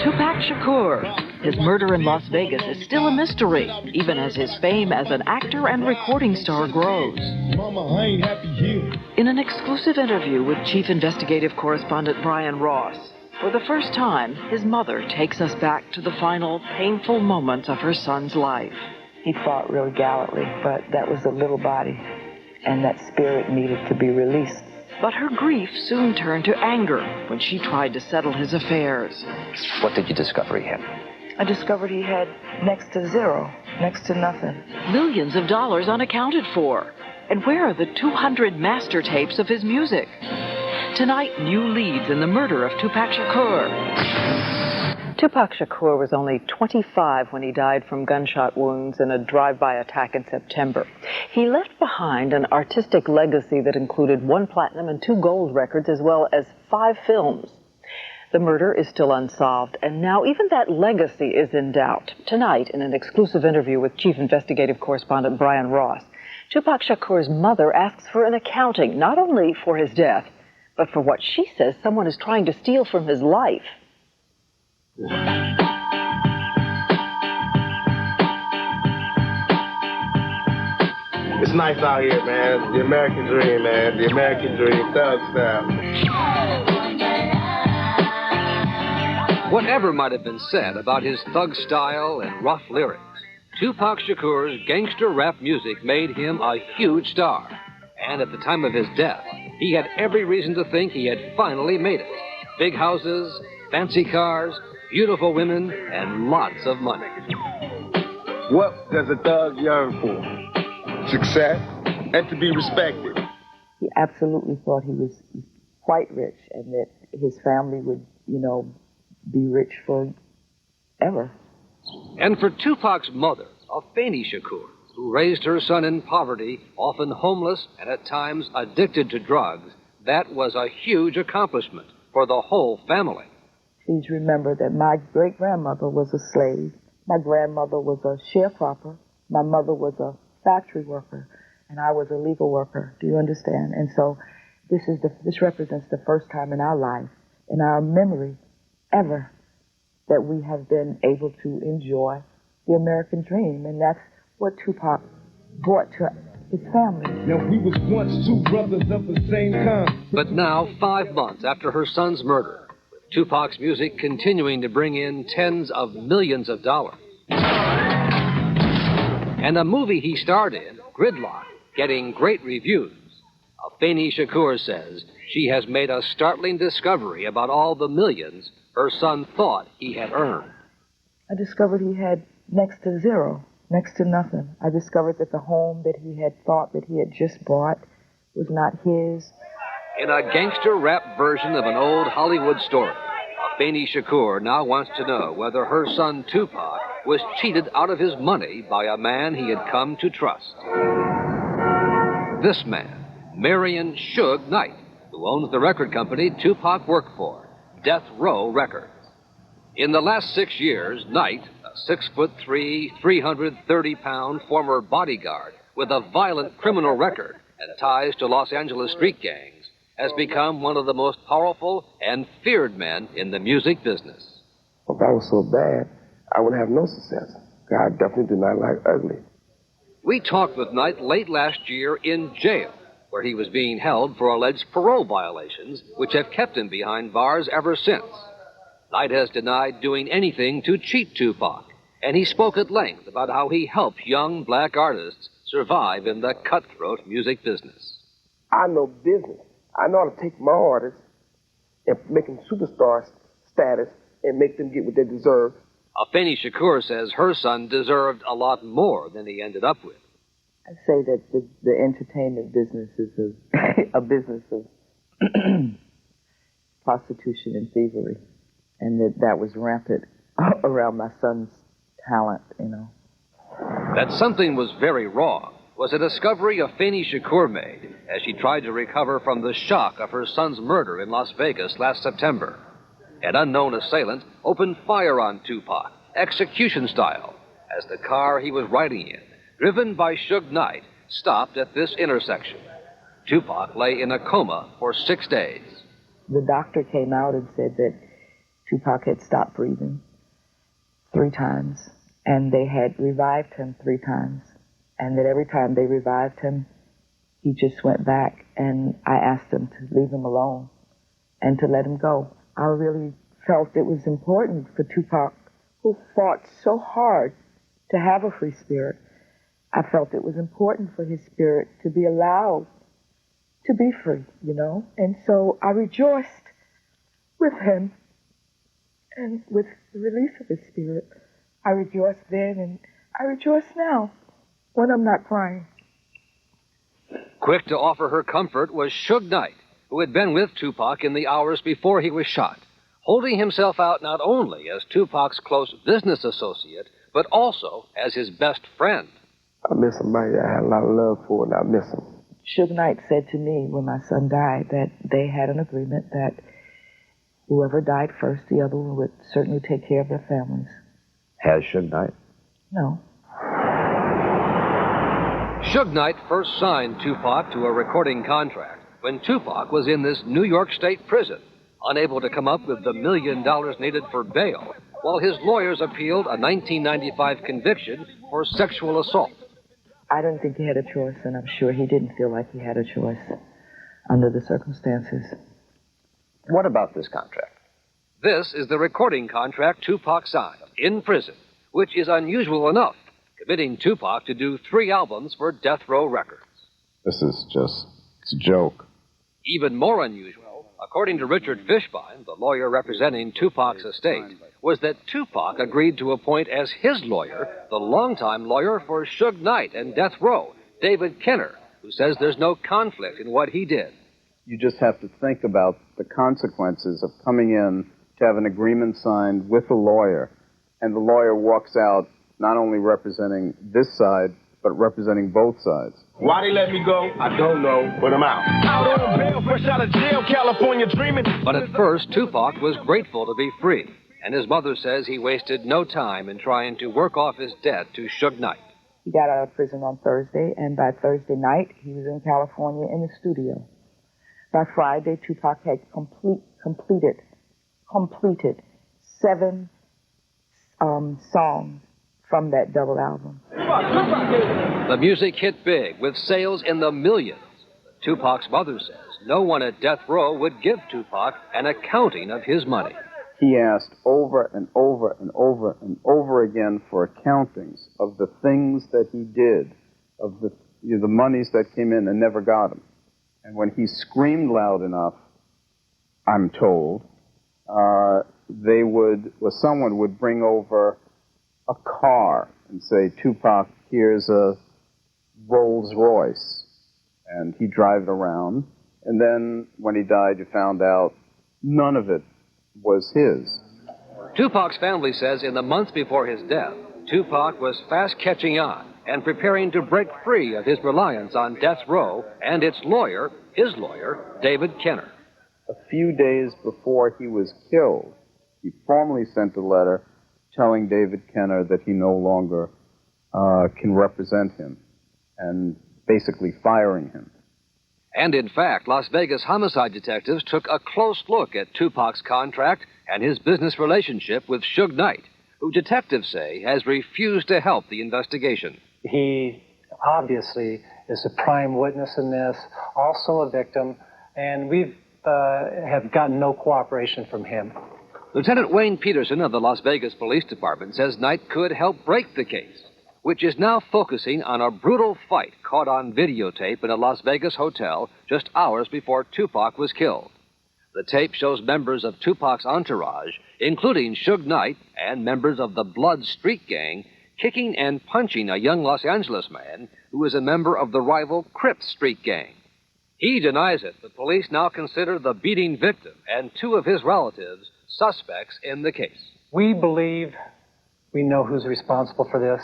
Tupac Shakur. His murder in Las Vegas is still a mystery, even as his fame as an actor and recording star grows. Mama, I ain't happy here. In an exclusive interview with Chief Investigative Correspondent Brian Ross, for the first time, his mother takes us back to the final painful moments of her son's life. He fought really gallantly, but that was a little body, and that spirit needed to be released. But her grief soon turned to anger when she tried to settle his affairs. What did you discover he had? I discovered he had next to zero, next to nothing. Millions of dollars unaccounted for. And where are the 200 master tapes of his music? Tonight, new leads in the murder of Tupac Shakur. Tupac Shakur was only 25 when he died from gunshot wounds in a drive-by attack in September. He left behind an artistic legacy that included 1 platinum and 2 gold records, as well as 5 films. The murder is still unsolved, and now even that legacy is in doubt. Tonight, in an exclusive interview with Chief Investigative Correspondent Brian Ross, Tupac Shakur's mother asks for an accounting, not only for his death, but for what she says someone is trying to steal from his life. It's nice out here, man. The American dream, man. The American dream, thug style. Whatever might have been said about his thug style and rough lyrics, Tupac Shakur's gangster rap music made him a huge star. And at the time of his death, he had every reason to think he had finally made it. Big houses, fancy cars, beautiful women, and lots of money. What does a thug yearn for? Success and to be respected. He absolutely thought he was quite rich and that his family would, be rich forever. And for Tupac's mother, Afeni Shakur, who raised her son in poverty, often homeless and at times addicted to drugs, that was a huge accomplishment for the whole family. Please remember that my great-grandmother was a slave. My grandmother was a sharecropper. My mother was a factory worker, and I was a legal worker. Do you understand? And so this represents the first time in our life, in our memory, ever, that we have been able to enjoy the American dream, and that's what Tupac brought to his family. Now we was once 2 brothers of the same kind. But now, 5 months after her son's murder, with Tupac's music continuing to bring in tens of millions of dollars, and a movie he starred in, Gridlock, getting great reviews, Afeni Shakur says she has made a startling discovery about all the millions her son thought he had earned. I discovered he had next to zero, next to nothing. I discovered that the home that he had thought that he had just bought was not his. In a gangster rap version of an old Hollywood story, Afeni Shakur now wants to know whether her son Tupac was cheated out of his money by a man he had come to trust. This man, Marion Suge Knight, who owns the record company Tupac worked for, Death Row Records. In the last 6 years, Knight, a 6'3", 330-pound former bodyguard with a violent criminal record and ties to Los Angeles street gangs, has become one of the most powerful and feared men in the music business. If I was so bad, I would have no success. I definitely do not like ugly. We talked with Knight late last year in jail, where he was being held for alleged parole violations, which have kept him behind bars ever since. Knight has denied doing anything to cheat Tupac, and he spoke at length about how he helped young black artists survive in the cutthroat music business. I know business. I know how to take my artists and make them superstar status and make them get what they deserve. Afeni Shakur says her son deserved a lot more than he ended up with. I say that the entertainment business is a business of prostitution and thievery, and that was rampant around my son's talent, That something was very wrong was a discovery Afeni Shakur made as she tried to recover from the shock of her son's murder in Las Vegas last September. An unknown assailant opened fire on Tupac, execution style, as the car he was riding in, driven by Suge Knight, stopped at this intersection. Tupac lay in a coma for 6 days. The doctor came out and said that Tupac had stopped breathing 3 times, and they had revived him 3 times, and that every time they revived him, he just went back, and I asked them to leave him alone and to let him go. I really felt it was important for Tupac, who fought so hard to have a free spirit. I felt it was important for his spirit to be allowed to be free, you know? And so I rejoiced with him and with the release of his spirit. I rejoiced then, and I rejoice now when I'm not crying. Quick to offer her comfort was Suge Knight, who had been with Tupac in the hours before he was shot, holding himself out not only as Tupac's close business associate, but also as his best friend. I miss somebody I had a lot of love for, and I miss him. Suge Knight said to me when my son died that they had an agreement that whoever died first, the other one would certainly take care of their families. Has Suge Knight? No. Suge Knight first signed Tupac to a recording contract when Tupac was in this New York State prison, unable to come up with the $1 million needed for bail, while his lawyers appealed a 1995 conviction for sexual assault. I didn't think he had a choice, and I'm sure he didn't feel like he had a choice under the circumstances. What about this contract? This is the recording contract Tupac signed in prison, which is unusual enough, committing Tupac to do 3 albums for Death Row Records. This is it's a joke. Even more unusual, according to Richard Fishbein, the lawyer representing Tupac's estate, was that Tupac agreed to appoint as his lawyer the longtime lawyer for Suge Knight and Death Row, David Kenner, who says there's no conflict in what he did. You just have to think about the consequences of coming in to have an agreement signed with a lawyer, and the lawyer walks out not only representing this side, but representing both sides. Why they let me go? I don't know, but I'm out. Out on bail, fresh out of jail, California dreaming. But at first, Tupac was grateful to be free, and his mother says he wasted no time in trying to work off his debt to Suge Knight. He got out of prison on Thursday, and by Thursday night, he was in California in the studio. By Friday, Tupac had completed 7 songs from that double album. The music hit big, with sales in the millions. Tupac's mother says no one at Death Row would give Tupac an accounting of his money. He asked over and over and over and over again for accountings of the things that he did, of the monies that came in and never got him. And when he screamed loud enough, I'm told, someone would bring over a car and say, Tupac, here's a Rolls Royce. And he'd drive it around. And then when he died, you found out none of it was his. Tupac's family says in the months before his death, Tupac was fast catching on and preparing to break free of his reliance on Death Row and its lawyer, his lawyer, David Kenner. A few days before he was killed, he formally sent a letter telling David Kenner that he no longer can represent him and basically firing him. And in fact, Las Vegas homicide detectives took a close look at Tupac's contract and his business relationship with Suge Knight, who detectives say has refused to help the investigation. He obviously is a prime witness in this, also a victim, and we have gotten no cooperation from him. Lieutenant Wayne Peterson of the Las Vegas Police Department says Knight could help break the case, which is now focusing on a brutal fight caught on videotape in a Las Vegas hotel just hours before Tupac was killed. The tape shows members of Tupac's entourage, including Suge Knight and members of the Blood Street Gang, kicking and punching a young Los Angeles man who is a member of the rival Crip Street Gang. He denies it, but police now consider the beating victim and 2 of his relatives suspects in the case. We believe we know who's responsible for this.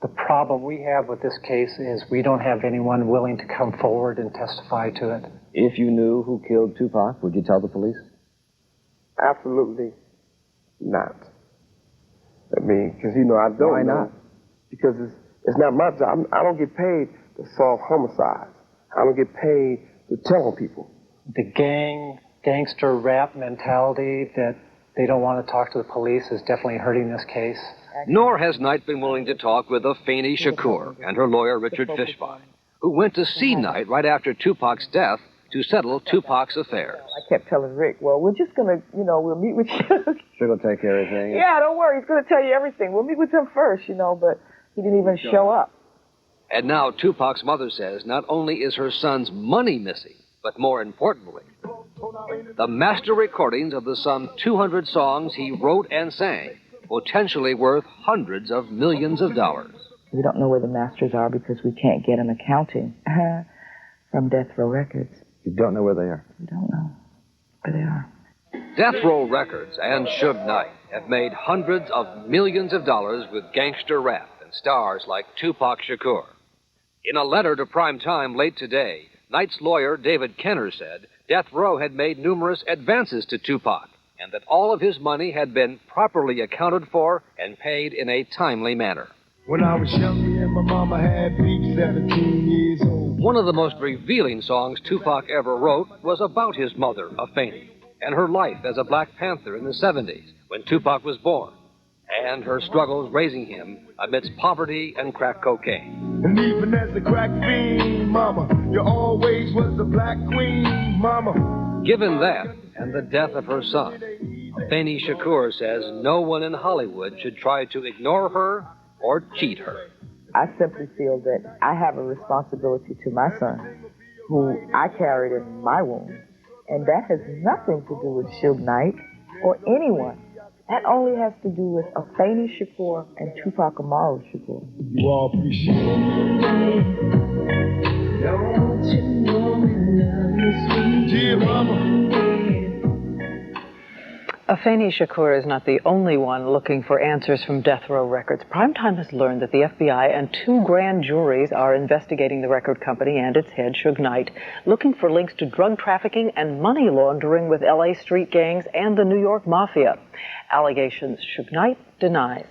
The problem we have with this case is we don't have anyone willing to come forward and testify to it. If you knew who killed Tupac, would you tell the police? Absolutely not. I mean, because, I don't Why know. not? Because it's not my job. I don't get paid to solve homicides. I don't get paid to tell on people. The gangster rap mentality that They don't want to talk to the police is definitely hurting this case. Nor has Knight been willing to talk with Afeni Shakur and her lawyer Richard Fishbach, who went to see Knight right after Tupac's death to settle Tupac's affairs. I kept telling Rick, well, we're just going to, we'll meet with Suge. Suge will take care of everything. Yeah, don't worry. He's going to tell you everything. We'll meet with him first, but he didn't even show up. And now Tupac's mother says not only is her son's money missing, but more importantly, the master recordings of the some 200 songs he wrote and sang, potentially worth hundreds of millions of dollars. We don't know where the masters are because we can't get an accounting from Death Row Records. You don't know where they are? We don't know where they are. Death Row Records and Suge Knight have made hundreds of millions of dollars with gangster rap and stars like Tupac Shakur. In a letter to Primetime late today, Knight's lawyer David Kenner said Death Row had made numerous advances to Tupac and that all of his money had been properly accounted for and paid in a timely manner. When I was young, me and my mama had beef, 17 years old. One of the most revealing songs Tupac ever wrote was about his mother, Afeni, and her life as a Black Panther in the 70s when Tupac was born, and her struggles raising him amidst poverty and crack cocaine. And even as a crack fiend, mama, you always was the black queen, mama. Given that and the death of her son, Afeni Shakur says no one in Hollywood should try to ignore her or cheat her. I simply feel that I have a responsibility to my son, who I carried in my womb, and that has nothing to do with Suge Knight or anyone. That only has to do with Afeni Shakur and Tupac Amaru Shakur. You all appreciate it. Don't you know me, love you, sweet dear mama. Afeni Shakur is not the only one looking for answers from Death Row Records. Primetime has learned that the FBI and 2 grand juries are investigating the record company and its head, Suge Knight, looking for links to drug trafficking and money laundering with LA street gangs and the New York Mafia. Allegations Suge Knight denies.